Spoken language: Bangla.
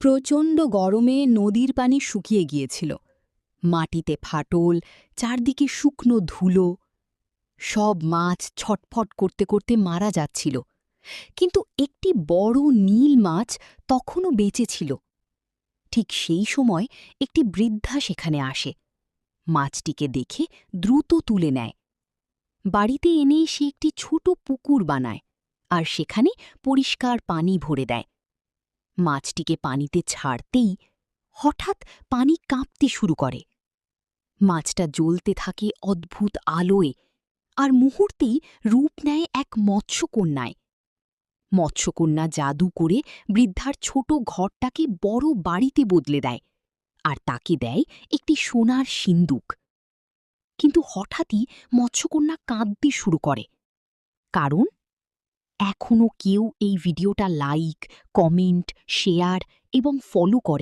প্রচণ্ড গরমে নদীর পানি শুকিয়ে গিয়েছিল। মাটিতে ফাটল, চারদিকে শুকনো ধুলো। সব মাছ ছটফট করতে করতে মারা যাচ্ছিল, কিন্তু একটি বড় নীল মাছ তখনও বেঁচে ছিল। ঠিক সেই সময় একটি বৃদ্ধা সেখানে আসে। মাছটিকে দেখে দ্রুত তুলে নেয়। বাড়িতে এনে সে একটি ছোট পুকুর বানায় আর সেখানে পরিষ্কার পানি ভরে দেয়। মাছটিকে পানিতে ছাড়তেই হঠাৎ পানি কাঁপতে শুরু করে। মাছটা জ্বলতে থাকে অদ্ভুত আলোয় আর মুহূর্তেই রূপ নেয় এক মৎস্যকন্যায়। মৎস্যকন্যা জাদু করে বৃদ্ধার ছোট ঘরটাকে বড় বাড়িতে বদলে দেয় আর তাকে দেয় একটি সোনার সিন্দুক। কিন্তু হঠাৎই মৎস্যকন্যা কাঁদতে শুরু করে, কারণ এখনও কেউ এই ভিডিওটা লাইক, কমেন্ট, শেয়ার এবং ফলো করে।